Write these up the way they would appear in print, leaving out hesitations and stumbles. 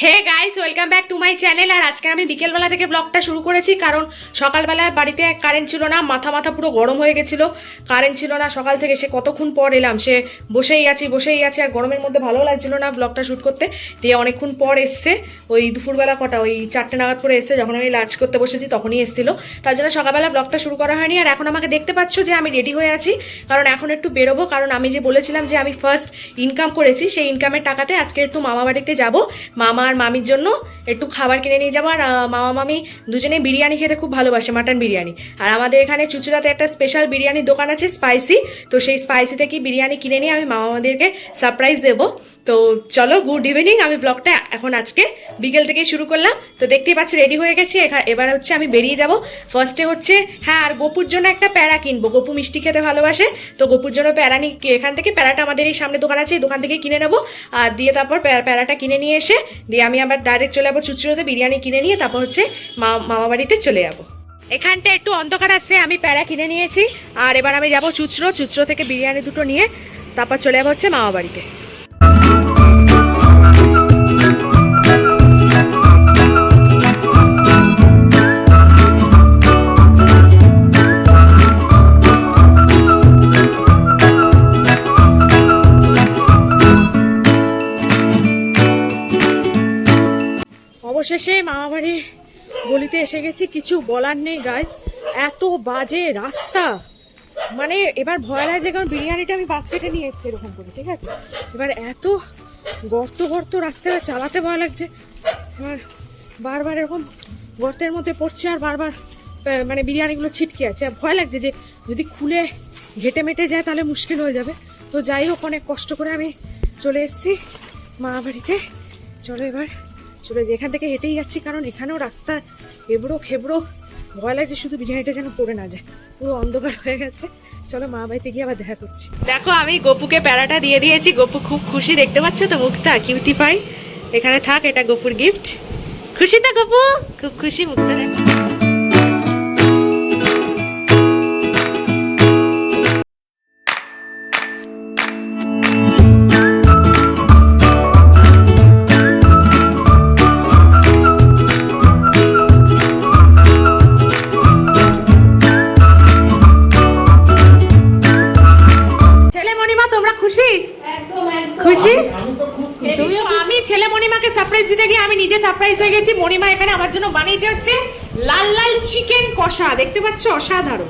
Hey guys, welcome back to my channel. আর আজকে আমি বিকেলবেলা থেকে ব্লগটা শুরু করেছি, কারণ সকালবেলা বাড়িতে কারেন্ট ছিল না, মাথা পুরো গরম হয়ে গেছিল। কারেন্ট ছিল না সকাল থেকে, সে কতক্ষণ পর এলাম, সে বসেই আছি আর গরমের মধ্যে ভালো লাগছিল না ব্লগটা শ্যুট করতে। দিয়ে অনেকক্ষণ পর এসছে, ওই দুপুরবেলা কটা ওই 4টে নাগাদ করে এসছে, যখন আমি লাঞ্চ করতে বসেছি তখনই এসেছিল। তার জন্য সকালবেলা ব্লগটা শুরু করা হয়নি। আর এখন আমাকে দেখতে পাচ্ছ যে আমি রেডি হয়ে আছি, কারণ এখন একটু বেরোবো। কারণ আমি যে বলেছিলাম যে আমি ফার্স্ট ইনকাম করেছি, সেই ইনকামের টাকাতে আজকে একটু মামা বাড়িতে যাবো, মামা আর মামির জন্য একটু খাবার কিনে নিয়ে যাবো। আর মামা মামি দুজনেই বিরিয়ানি খেতে খুব ভালোবাসে, মাটন বিরিয়ানি। আর আমাদের এখানে চুচুড়াতে একটা স্পেশাল বিরিয়ানির দোকান আছে, স্পাইসি। তো সেই স্পাইসি থেকে বিরিয়ানি কিনে নিয়ে আমি মামা মামাদেরকে সারপ্রাইজ দেবো। তো চলো, গুড ইভিনিং। আমি ব্লগটা এখন আজকে বিকেল থেকে শুরু করলাম। তো দেখতেই পাচ্ছ রেডি হয়ে গেছি। এবার হচ্ছে আমি বেরিয়ে যাব। ফার্স্টে হচ্ছে হ্যাঁ, আর গপুর জন্য একটা প্যারা কিনবো। গপু মিষ্টি খেতে ভালোবাসে, তো গপুর জন্য প্যারা এখান থেকে প্যারাটা আমাদের এই সামনে দোকান আছে, এই দোকান থেকে কিনে নেবো। আর দিয়ে তারপর প্যারাটা কিনে নিয়ে এসে দিয়ে আমি আবার ডাইরেক্ট চলে যাবো চুচুড়োতে, বিরিয়ানি কিনে নিয়ে তারপর হচ্ছে মামা বাড়িতে চলে যাবো। এখানটা একটু অন্ধকার আসছে, আমি প্যারা কিনে নিয়েছি। আর এবার আমি যাবো চুচুড়ো থেকে বিরিয়ানি দুটো নিয়ে তারপর চলে যাবো হচ্ছে মামা বাড়িতে। অবশেষে মামাবাড়ির গলিতে এসে গেছি। কিছু বলার নেই গাইস, এত বাজে রাস্তা। মানে এবার ভয় লাগছে, কারণ বিরিয়ানিটা আমি বাস থেকে নিয়ে এসেছি এরকম করে, ঠিক আছে। এবার এত গর্ত রাস্তা, চালাতে ভয় লাগছে। এবার বারবার এরকম গর্তের মধ্যে পড়ছে, আর বারবার মানে বিরিয়ানিগুলো ছিটকে আছে। আর ভয় লাগছে যে যদি খুলে ঘেটে মেটে যায় তাহলে মুশকিল হয়ে যাবে। তো যাই হোক, অনেক কষ্ট করে আমি চলে এসেছি মামাবাড়িতে। চলো এবার চলে যাই, এখান থেকে হেঁটেই যাচ্ছি, কারণ এখানেও রাস্তা এবড়ো খেবড়ো। ভয় লাগছে শুধু বিরিয়ানিটা যেন পড়ে না যায়, পুরো অন্ধকার হয়ে গেছে। চলো মা বাড়িতে গিয়ে আবার দেখা করছি। দেখো আমি গপুকে প্যারাটা দিয়ে দিয়েছি, গপু খুব খুশি, দেখতে পাচ্ছ তো মুখটা, কিউটি পাই। এখানে থাক, এটা গপুর গিফট। খুশি তো গপু, খুব খুশি মুখটা। খুশি তুমিও? আমি ছেলে মণিমাকে সারপ্রাইজ দিতে গিয়ে আমি নিজে সারপ্রাইজ হয়ে গেছি। মণিমা এখানে আমার জন্য বানিয়েছে হচ্ছে লাল লাল চিকেন কষা, দেখতে পাচ্ছ, অসাধারণ।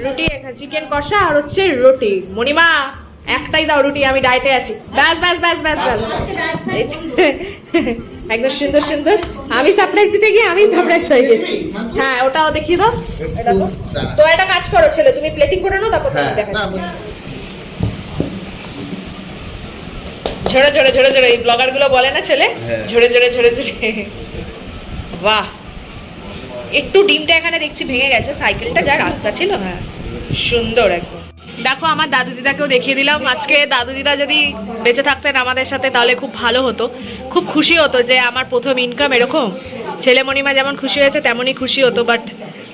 রুটি, এখানে চিকেন কষা আর হচ্ছে রুটি। মণিমা একটাই দাও রুটি, আমি ডায়েটে আছি। ব্যাস ব্যাস ব্যাস ব্যাস ব্যাস, একদম সুন্দর সুন্দর। আমি সারপ্রাইজ দিতে গিয়ে আমি সারপ্রাইজ হয়ে গেছি। হ্যাঁ, ওটাও দেখিয়ে দাও। তো একটা কাজ করো ছেলে, তুমি প্লেটিং করে নাও, তারপর তুমি দেখাচ্ছি। ঝরে ঝরে ঝরে ঝরে, এই ব্লগার গুলো বলে না ছেলে, ঝরে ঝরে ঝরে ঝরে। বাহ, একটু ডিমটা এখানে দেখছি ভেঙে গেছে, সাইকেলটা যা রাস্তা ছিল। হ্যাঁ, সুন্দর একদম। দেখো আমার দাদু দিদাকেও দেখিয়ে দিলাম। আজকে দাদু দিদা যদি বেঁচে থাকতেন আমাদের সাথে তাহলে খুব ভালো হতো, খুব খুশি হতো যে আমার প্রথম ইনকাম এরকম। ছেলে মণিমা যেমন খুশি হয়েছে তেমনই খুশি হতো, বাট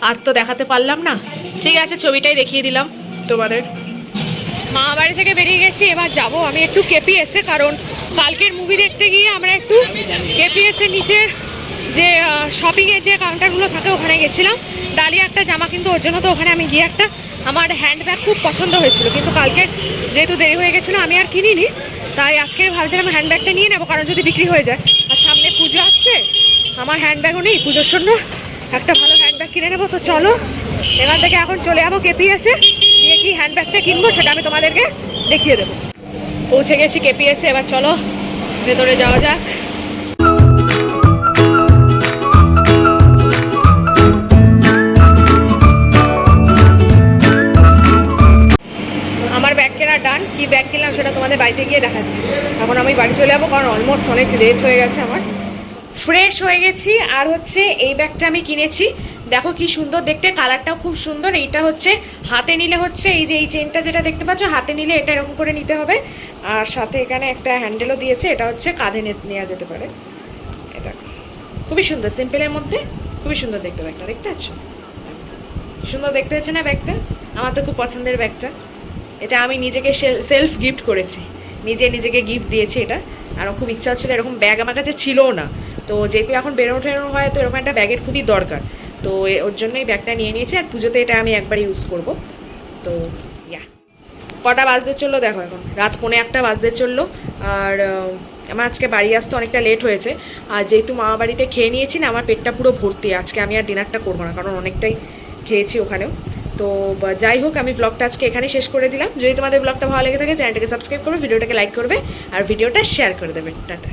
আর তো দেখাতে পারলাম না। ঠিক আছে, ছবিটাই দেখিয়ে দিলাম তোমাদের। মা বাড়ি থেকে বেরিয়ে গেছি, এবার যাব আমি একটু কেপিএসে, কারণ কালকের মুভি দেখতে গিয়ে আমরা একটু কেপিএসের নিচে যে শপিংয়ের যে কাউন্টারগুলো থাকে ওখানে গেছিলাম। ডালিয়া একটা জামা, কিন্তু ওর জন্য তো ওখানে আমি গিয়ে একটা আমার হ্যান্ডব্যাগ খুব পছন্দ হয়েছিল, কিন্তু কালকে যেহেতু দেরি হয়ে গেছিলো আমি আর কিনিনি। তাই আজকে ভাবছিলাম হ্যান্ডব্যাগটা নিয়ে নেবো, কারণ যদি বিক্রি হয়ে যায়। আর সামনে পুজো আসছে, আমার হ্যান্ডব্যাগও নেই, পুজোর জন্য একটা ভালো হ্যান্ডব্যাগ কিনে নেবো। তো চলো এখান থেকে এখন চলে যাবো কেপিএসে, দিয়ে কি হ্যান্ডব্যাগটা কিনবো সেটা আমি তোমাদেরকে দেখিয়ে দেবো। পৌঁছে গেছি কেপিএসে, এবার চলো ভেতরে যাওয়া যাক। আমার ব্যাগ কেনা ডান, কি ব্যাগ কিনলাম সেটা তোমাদের বাড়িতে গিয়ে দেখাচ্ছি। এখন আমি বাড়ি চলে যাবো, কারণ অলমোস্ট অনেক লেট হয়ে গেছে আমার। ফ্রেশ হয়ে গেছি। আর হচ্ছে এই ব্যাগটা আমি কিনেছি, দেখো কি সুন্দর দেখতে, কালারটাও খুব সুন্দর। এইটা হচ্ছে হাতে নিলে হচ্ছে এই যে এই চেনটা যেটা দেখতে পাচ্ছ, হাতে নিলে এটা এরকম করে নিতে হবে। আর সাথে এখানে একটা হ্যান্ডেলও দিয়েছে, এটা হচ্ছে কাঁধে নেওয়া যেতে পারে। এটা খুবই সুন্দর, সিম্পলের মধ্যে খুবই সুন্দর দেখতে ব্যাগটা, দেখতে পাচ্ছ? সুন্দর দেখতে হচ্ছে না ব্যাগটা? আমার তো খুব পছন্দের ব্যাগটা। এটা আমি নিজেকে সেলফ গিফট করেছি, নিজেকে গিফট দিয়েছি এটা। আর আমার খুব ইচ্ছা হচ্ছিলো, এরকম ব্যাগ আমার কাছে ছিলও না। তো যেহেতু এখন বেরোনো টেরোনো হয়, তো এরকম একটা ব্যাগের খুবই দরকার। তো ওর জন্যই ব্যাগটা নিয়ে নিয়েছি, আর পুজোতে এটা আমি একবার ইউজ করব। তো ইয়া, কটা বাজতে চললো দেখো, এখন রাত 1:45 বাজতে চললো। আর আমার আজকে বাড়ি আসতে অনেকটা লেট হয়েছে। আর যেহেতু মামা বাড়িতে খেয়ে নিয়েছি না, আমার পেটটা পুরো ভর্তি। আজকে আমি আর ডিনারটা করবো না, কারণ অনেকটাই খেয়েছি ওখানেও। তো যাই হোক, আমি ব্লগটা আজকে এখানে শেষ করে দিলাম। যদি তোমাদের ব্লগটা ভালো লেগে থাকে, চ্যানেলটাকে সাবস্ক্রাইব করবে, ভিডিওটাকে লাইক করবে, আর ভিডিওটা শেয়ার করে দেবে। টাটা।